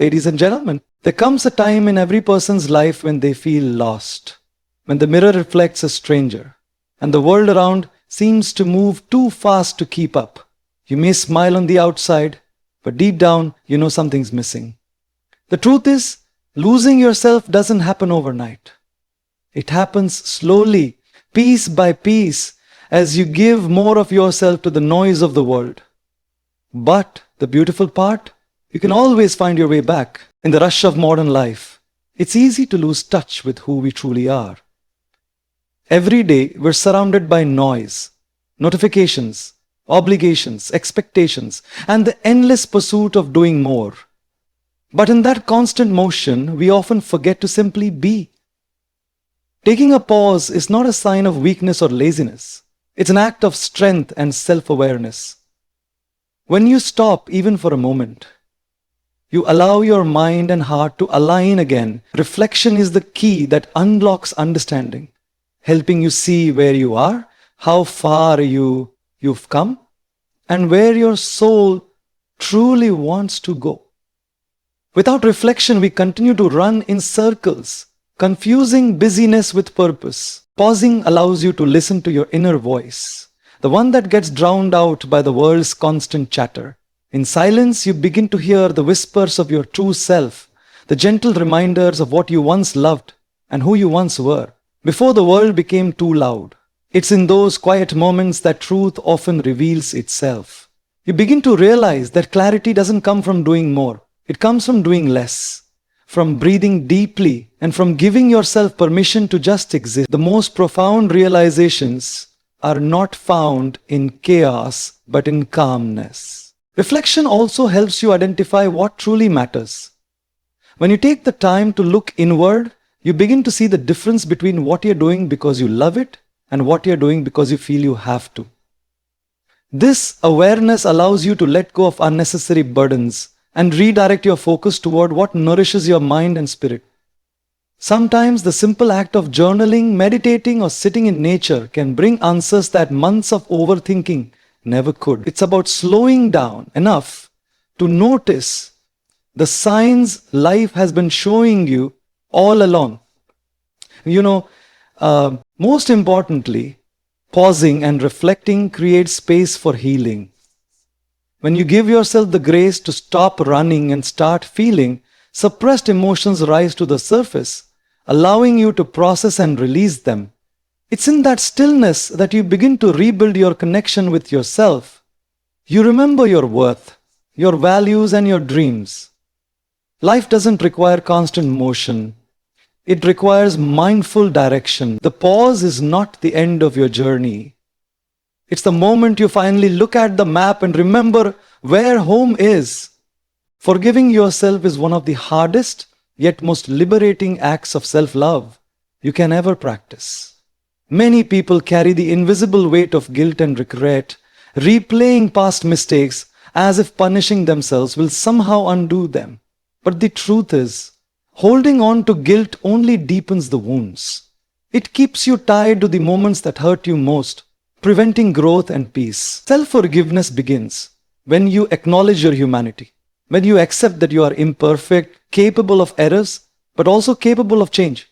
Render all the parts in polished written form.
Ladies and gentlemen, there comes a time in every person's life when they feel lost, when the mirror reflects a stranger, and the world around seems to move too fast to keep up. You may smile on the outside, but deep down, you know something's missing. The truth is, losing yourself doesn't happen overnight. It happens slowly, piece by piece, as you give more of yourself to the noise of the world. But the beautiful part, you can always find your way back. In the rush of modern life, it's easy to lose touch with who we truly are. Every day, we're surrounded by noise, notifications, obligations, expectations, and the endless pursuit of doing more. But in that constant motion, we often forget to simply be. Taking a pause is not a sign of weakness or laziness. It's an act of strength and self-awareness. When you stop even for a moment, you allow your mind and heart to align again. Reflection is the key that unlocks understanding, helping you see where you are, how far you've come, and where your soul truly wants to go. Without reflection, we continue to run in circles, confusing busyness with purpose. Pausing allows you to listen to your inner voice, the one that gets drowned out by the world's constant chatter. In silence, you begin to hear the whispers of your true self, the gentle reminders of what you once loved and who you once were, before the world became too loud. It's in those quiet moments that truth often reveals itself. You begin to realize that clarity doesn't come from doing more. It comes from doing less, from breathing deeply, and from giving yourself permission to just exist. The most profound realizations are not found in chaos, but in calmness. Reflection also helps you identify what truly matters. When you take the time to look inward, you begin to see the difference between what you're doing because you love it and what you're doing because you feel you have to. This awareness allows you to let go of unnecessary burdens and redirect your focus toward what nourishes your mind and spirit. Sometimes the simple act of journaling, meditating, or sitting in nature can bring answers that months of overthinking never could. It's about slowing down enough to notice the signs life has been showing you all along. Most importantly, pausing and reflecting creates space for healing. When you give yourself the grace to stop running and start feeling, suppressed emotions rise to the surface, allowing you to process and release them. It's in that stillness that you begin to rebuild your connection with yourself. You remember your worth, your values, and your dreams. Life doesn't require constant motion. It requires mindful direction. The pause is not the end of your journey. It's the moment you finally look at the map and remember where home is. Forgiving yourself is one of the hardest yet most liberating acts of self-love you can ever practice. Many people carry the invisible weight of guilt and regret, replaying past mistakes as if punishing themselves will somehow undo them. But the truth is, holding on to guilt only deepens the wounds. It keeps you tied to the moments that hurt you most, preventing growth and peace. Self-forgiveness begins when you acknowledge your humanity, when you accept that you are imperfect, capable of errors, but also capable of change.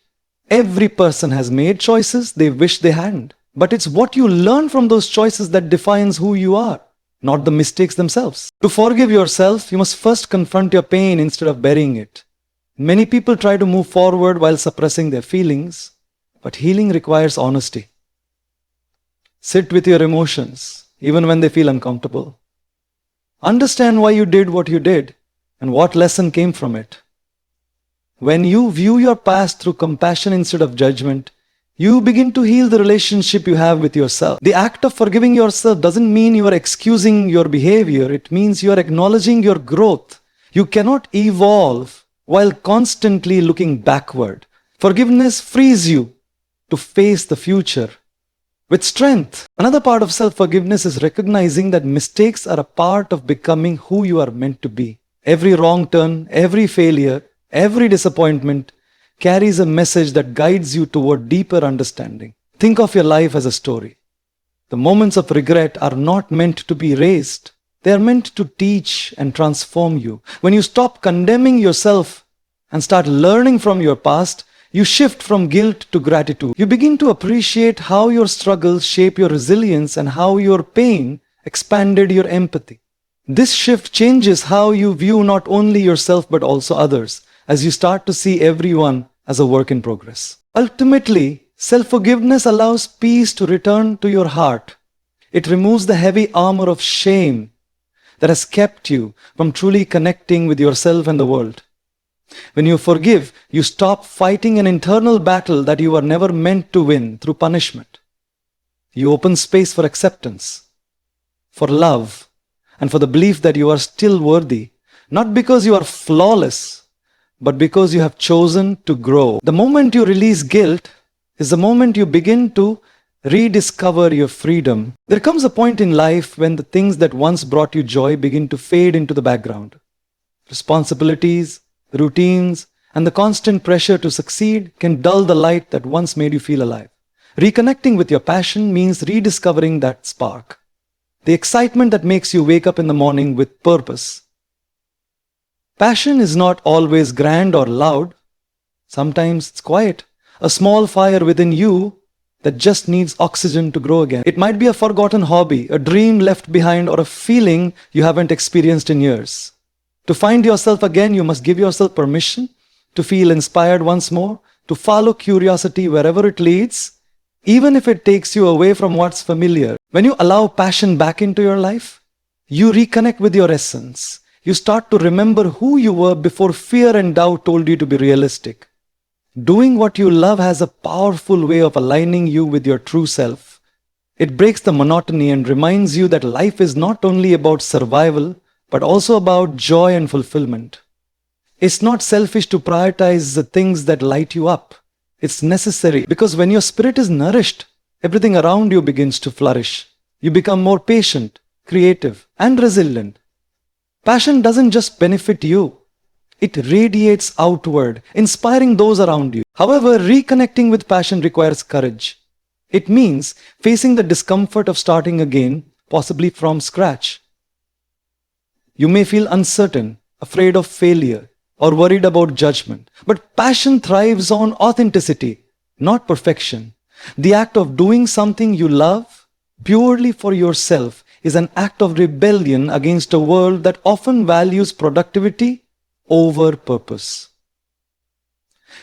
Every person has made choices they wish they hadn't, but it's what you learn from those choices that defines who you are, not the mistakes themselves. To forgive yourself, you must first confront your pain instead of burying it. Many people try to move forward while suppressing their feelings, but healing requires honesty. Sit with your emotions, even when they feel uncomfortable. Understand why you did what you did and what lesson came from it. When you view your past through compassion instead of judgment, you begin to heal the relationship you have with yourself. The act of forgiving yourself doesn't mean you are excusing your behavior. It means you are acknowledging your growth. You cannot evolve while constantly looking backward. Forgiveness frees you to face the future with strength. Another part of self-forgiveness is recognizing that mistakes are a part of becoming who you are meant to be. Every wrong turn, every failure, every disappointment carries a message that guides you toward deeper understanding. Think of your life as a story. The moments of regret are not meant to be erased. They are meant to teach and transform you. When you stop condemning yourself and start learning from your past, you shift from guilt to gratitude. You begin to appreciate how your struggles shape your resilience and how your pain expanded your empathy. This shift changes how you view not only yourself but also others, as you start to see everyone as a work in progress. Ultimately, self-forgiveness allows peace to return to your heart. It removes the heavy armor of shame that has kept you from truly connecting with yourself and the world. When you forgive, you stop fighting an internal battle that you were never meant to win through punishment. You open space for acceptance, for love, and for the belief that you are still worthy, not because you are flawless, but because you have chosen to grow. The moment you release guilt is the moment you begin to rediscover your freedom. There comes a point in life when the things that once brought you joy begin to fade into the background. Responsibilities, routines, and the constant pressure to succeed can dull the light that once made you feel alive. Reconnecting with your passion means rediscovering that spark, the excitement that makes you wake up in the morning with purpose. Passion is not always grand or loud. Sometimes it's quiet, a small fire within you that just needs oxygen to grow again. It might be a forgotten hobby, a dream left behind, or a feeling you haven't experienced in years. To find yourself again, you must give yourself permission to feel inspired once more, to follow curiosity wherever it leads, even if it takes you away from what's familiar. When you allow passion back into your life, you reconnect with your essence. You start to remember who you were before fear and doubt told you to be realistic. Doing what you love has a powerful way of aligning you with your true self. It breaks the monotony and reminds you that life is not only about survival, but also about joy and fulfillment. It's not selfish to prioritize the things that light you up. It's necessary because when your spirit is nourished, everything around you begins to flourish. You become more patient, creative, and resilient. Passion doesn't just benefit you. It radiates outward, inspiring those around you. However, reconnecting with passion requires courage. It means facing the discomfort of starting again, possibly from scratch. You may feel uncertain, afraid of failure, or worried about judgment. But passion thrives on authenticity, not perfection. The act of doing something you love purely for yourself is an act of rebellion against a world that often values productivity over purpose.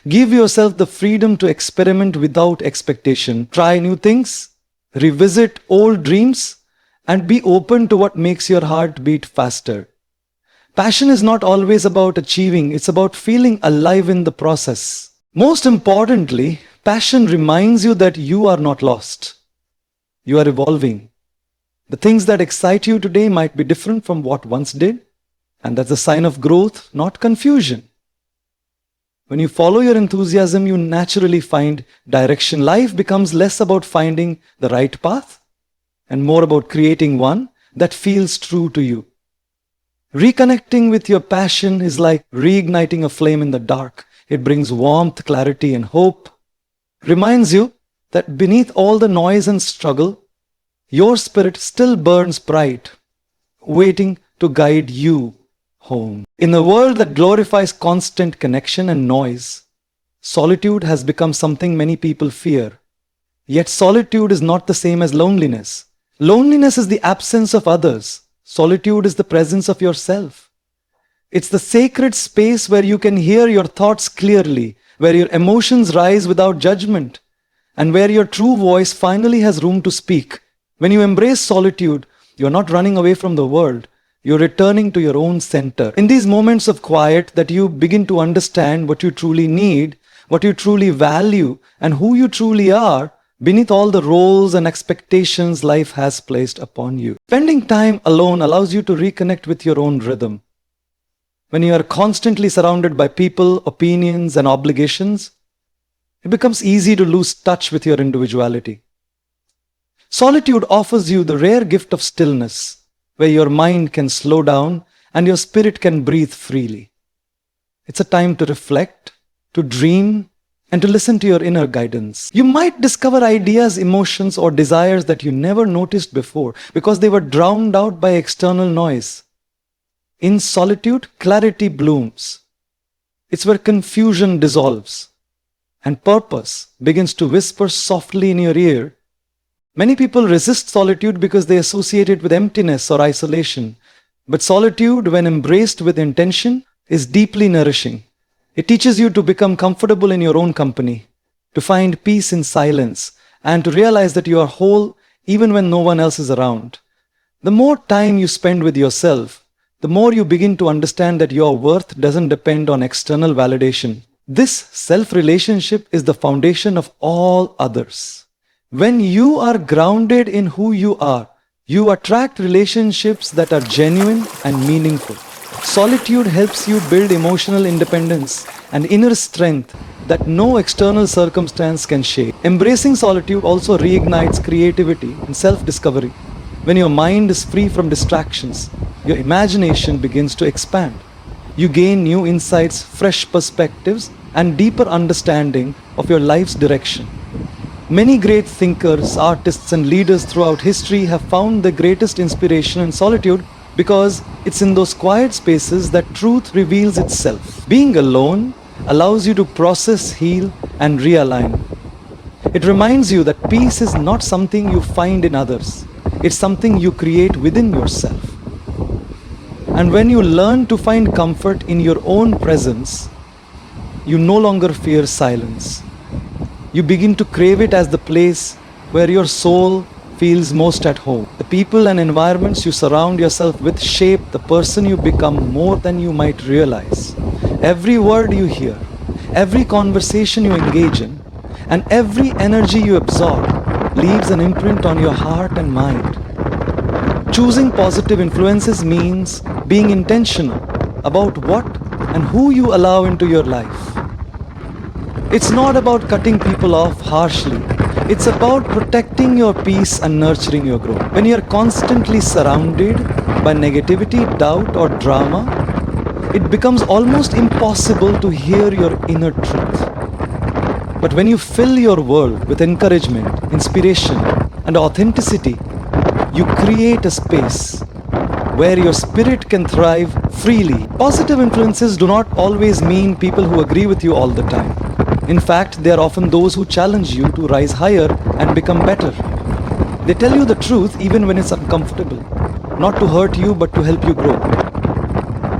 Give yourself the freedom to experiment without expectation. Try new things, revisit old dreams, and be open to what makes your heart beat faster. Passion is not always about achieving, it's about feeling alive in the process. Most importantly, passion reminds you that you are not lost. You are evolving. The things that excite you today might be different from what once did, and that's a sign of growth, not confusion. When you follow your enthusiasm, you naturally find direction. Life becomes less about finding the right path and more about creating one that feels true to you. Reconnecting with your passion is like reigniting a flame in the dark. It brings warmth, clarity, and hope. Reminds you that beneath all the noise and struggle, your spirit still burns bright, waiting to guide you home. In a world that glorifies constant connection and noise, solitude has become something many people fear. Yet solitude is not the same as loneliness. Loneliness is the absence of others. Solitude is the presence of yourself. It's the sacred space where you can hear your thoughts clearly, where your emotions rise without judgment, and where your true voice finally has room to speak. When you embrace solitude, you're not running away from the world. You're returning to your own center. In these moments of quiet that you begin to understand what you truly need, what you truly value, and who you truly are, beneath all the roles and expectations life has placed upon you. Spending time alone allows you to reconnect with your own rhythm. When you are constantly surrounded by people, opinions, and obligations, it becomes easy to lose touch with your individuality. Solitude offers you the rare gift of stillness, where your mind can slow down and your spirit can breathe freely. It's a time to reflect, to dream, and to listen to your inner guidance. You might discover ideas, emotions, or desires that you never noticed before because they were drowned out by external noise. In solitude, clarity blooms. It's where confusion dissolves and purpose begins to whisper softly in your ear. Many people resist solitude because they associate it with emptiness or isolation. But solitude, when embraced with intention, is deeply nourishing. It teaches you to become comfortable in your own company, to find peace in silence, and to realize that you are whole even when no one else is around. The more time you spend with yourself, the more you begin to understand that your worth doesn't depend on external validation. This self-relationship is the foundation of all others. When you are grounded in who you are, you attract relationships that are genuine and meaningful. Solitude helps you build emotional independence and inner strength that no external circumstance can shake. Embracing solitude also reignites creativity and self-discovery. When your mind is free from distractions, your imagination begins to expand. You gain new insights, fresh perspectives, and deeper understanding of your life's direction. Many great thinkers, artists, and leaders throughout history have found the greatest inspiration in solitude because it's in those quiet spaces that truth reveals itself. Being alone allows you to process, heal, and realign. It reminds you that peace is not something you find in others, it's something you create within yourself. And when you learn to find comfort in your own presence, you no longer fear silence. You begin to crave it as the place where your soul feels most at home. The people and environments you surround yourself with shape the person you become more than you might realize. Every word you hear, every conversation you engage in, and every energy you absorb leaves an imprint on your heart and mind. Choosing positive influences means being intentional about what and who you allow into your life. It's not about cutting people off harshly. It's about protecting your peace and nurturing your growth. When you're constantly surrounded by negativity, doubt, or drama, it becomes almost impossible to hear your inner truth. But when you fill your world with encouragement, inspiration, and authenticity, you create a space where your spirit can thrive freely. Positive influences do not always mean people who agree with you all the time. In fact, they are often those who challenge you to rise higher and become better. They tell you the truth even when it's uncomfortable, not to hurt you but to help you grow.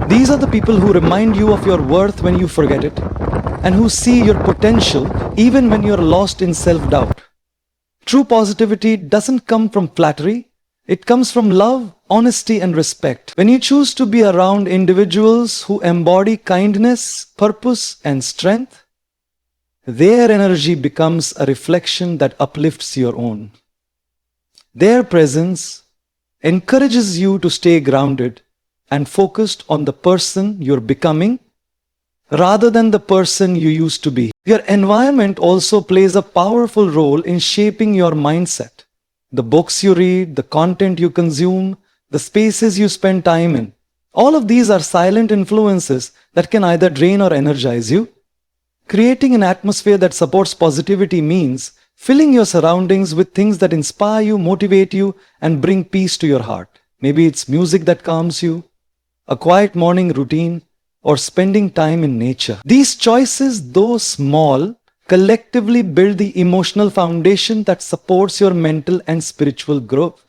These are the people who remind you of your worth when you forget it, and who see your potential even when you're lost in self-doubt. True positivity doesn't come from flattery, it comes from love, honesty, and respect. When you choose to be around individuals who embody kindness, purpose, and strength, their energy becomes a reflection that uplifts your own. Their presence encourages you to stay grounded and focused on the person you're becoming rather than the person you used to be. Your environment also plays a powerful role in shaping your mindset. The books you read, the content you consume, the spaces you spend time in. All of these are silent influences that can either drain or energize you. Creating an atmosphere that supports positivity means filling your surroundings with things that inspire you, motivate you, and bring peace to your heart. Maybe it's music that calms you, a quiet morning routine, or spending time in nature. These choices, though small, collectively build the emotional foundation that supports your mental and spiritual growth.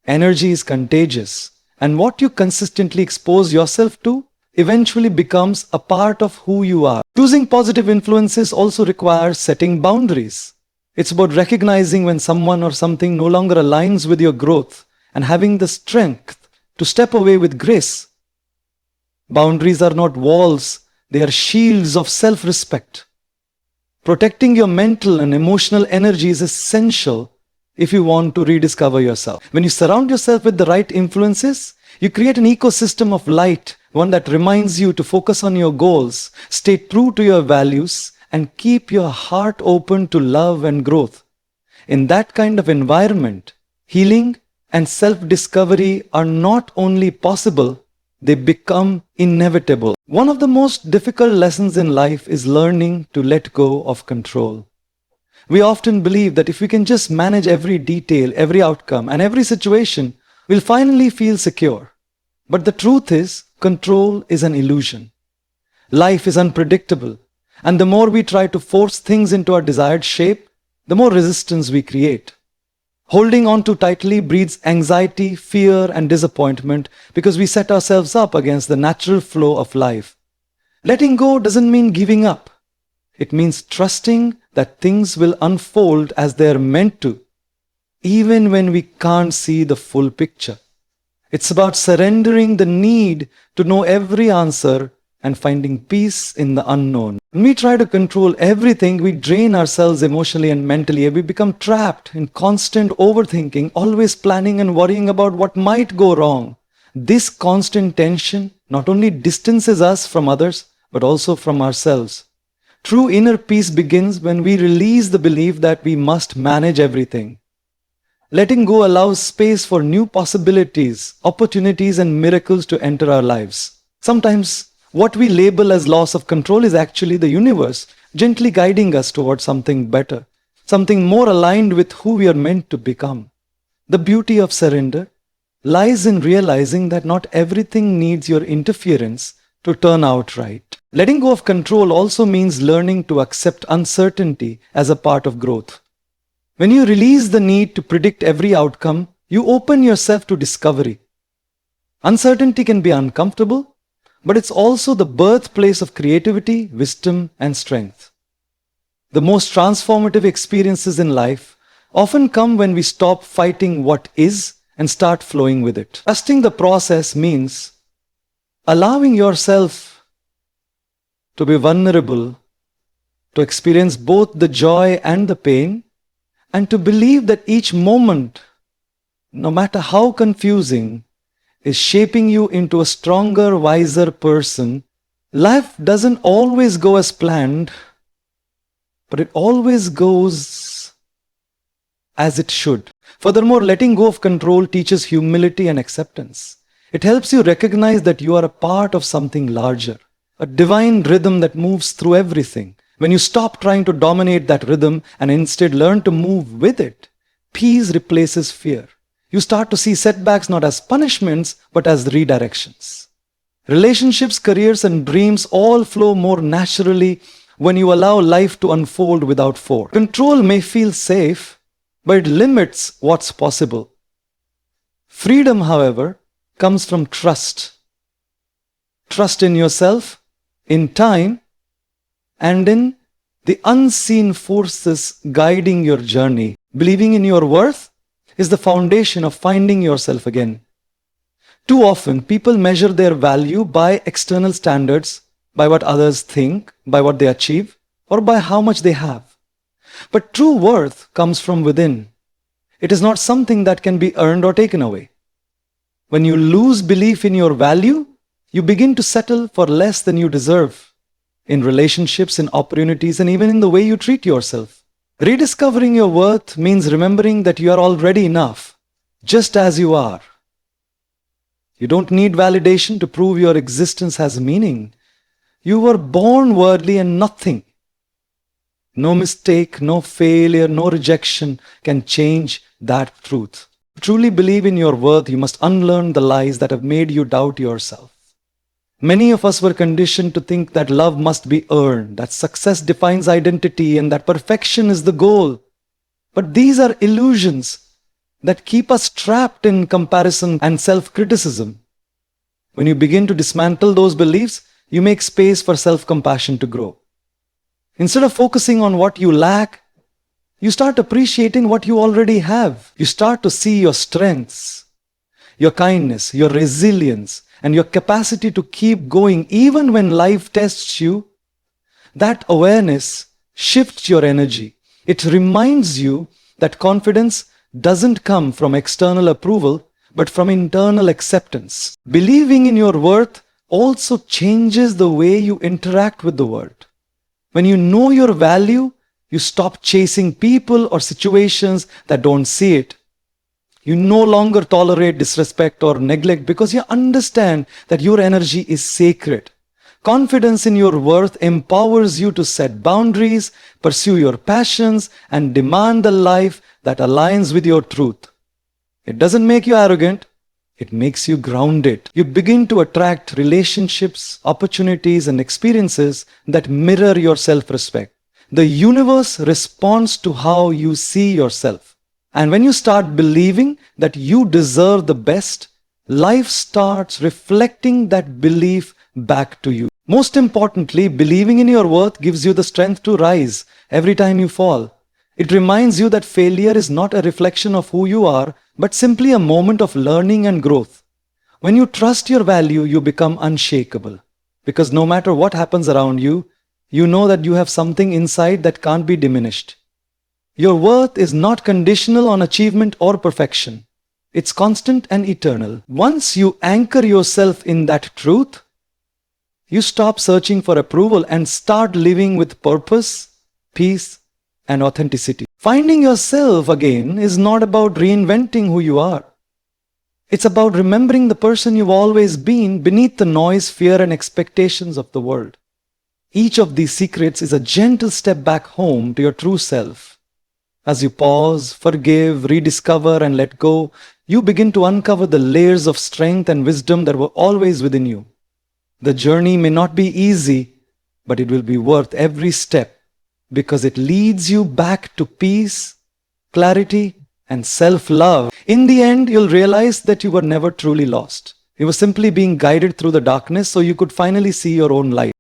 Energy is contagious, and what you consistently expose yourself to eventually becomes a part of who you are. Choosing positive influences also requires setting boundaries. It's about recognizing when someone or something no longer aligns with your growth and having the strength to step away with grace. Boundaries are not walls, they are shields of self-respect. Protecting your mental and emotional energy is essential if you want to rediscover yourself. When you surround yourself with the right influences, you create an ecosystem of light, one that reminds you to focus on your goals, stay true to your values, and keep your heart open to love and growth. In that kind of environment, healing and self-discovery are not only possible, they become inevitable. One of the most difficult lessons in life is learning to let go of control. We often believe that if we can just manage every detail, every outcome, and every situation, we'll finally feel secure. But the truth is, control is an illusion. Life is unpredictable, and the more we try to force things into our desired shape, the more resistance we create. Holding on too tightly breeds anxiety, fear, and disappointment because we set ourselves up against the natural flow of life. Letting go doesn't mean giving up. It means trusting that things will unfold as they are meant to, even when we can't see the full picture. It's about surrendering the need to know every answer and finding peace in the unknown. When we try to control everything, we drain ourselves emotionally and mentally, and we become trapped in constant overthinking, always planning and worrying about what might go wrong. This constant tension not only distances us from others, but also from ourselves. True inner peace begins when we release the belief that we must manage everything. Letting go allows space for new possibilities, opportunities, and miracles to enter our lives. Sometimes, what we label as loss of control is actually the universe gently guiding us towards something better, something more aligned with who we are meant to become. The beauty of surrender lies in realizing that not everything needs your interference to turn out right. Letting go of control also means learning to accept uncertainty as a part of growth. When you release the need to predict every outcome, you open yourself to discovery. Uncertainty can be uncomfortable, but it's also the birthplace of creativity, wisdom, and strength. The most transformative experiences in life often come when we stop fighting what is and start flowing with it. Trusting the process means allowing yourself to be vulnerable, to experience both the joy and the pain, and to believe that each moment, no matter how confusing, is shaping you into a stronger, wiser person. Life doesn't always go as planned, but it always goes as it should. Furthermore, letting go of control teaches humility and acceptance. It helps you recognize that you are a part of something larger, a divine rhythm that moves through everything. When you stop trying to dominate that rhythm and instead learn to move with it, peace replaces fear. You start to see setbacks not as punishments, but as redirections. Relationships, careers, and dreams all flow more naturally when you allow life to unfold without force. Control may feel safe, but it limits what's possible. Freedom, however, comes from trust. Trust in yourself, in time, and in the unseen forces guiding your journey. Believing in your worth is the foundation of finding yourself again. Too often, people measure their value by external standards, by what others think, by what they achieve, or by how much they have. But true worth comes from within. It is not something that can be earned or taken away. When you lose belief in your value, you begin to settle for less than you deserve, in relationships, in opportunities, and even in the way you treat yourself. Rediscovering your worth means remembering that you are already enough, just as you are. You don't need validation to prove your existence has meaning. You were born worthy and nothing. No mistake, no failure, no rejection can change that truth. To truly believe in your worth, you must unlearn the lies that have made you doubt yourself. Many of us were conditioned to think that love must be earned, that success defines identity, and that perfection is the goal. But these are illusions that keep us trapped in comparison and self-criticism. When you begin to dismantle those beliefs, you make space for self-compassion to grow. Instead of focusing on what you lack, you start appreciating what you already have. You start to see your strengths, your kindness, your resilience, and your capacity to keep going even when life tests you. That awareness shifts your energy. It reminds you that confidence doesn't come from external approval, but from internal acceptance. Believing in your worth also changes the way you interact with the world. When you know your value, you stop chasing people or situations that don't see it. You no longer tolerate disrespect or neglect because you understand that your energy is sacred. Confidence in your worth empowers you to set boundaries, pursue your passions, and demand the life that aligns with your truth. It doesn't make you arrogant, it makes you grounded. You begin to attract relationships, opportunities, and experiences that mirror your self respect. The universe responds to how you see yourself. And when you start believing that you deserve the best, life starts reflecting that belief back to you. Most importantly, believing in your worth gives you the strength to rise every time you fall. It reminds you that failure is not a reflection of who you are, but simply a moment of learning and growth. When you trust your value, you become unshakable. Because no matter what happens around you, you know that you have something inside that can't be diminished. Your worth is not conditional on achievement or perfection. It's constant and eternal. Once you anchor yourself in that truth, you stop searching for approval and start living with purpose, peace, and authenticity. Finding yourself again is not about reinventing who you are. It's about remembering the person you've always been beneath the noise, fear, and expectations of the world. Each of these secrets is a gentle step back home to your true self. As you pause, forgive, rediscover, and let go, you begin to uncover the layers of strength and wisdom that were always within you. The journey may not be easy, but it will be worth every step because it leads you back to peace, clarity, and self-love. In the end, you'll realize that you were never truly lost. You were simply being guided through the darkness so you could finally see your own light.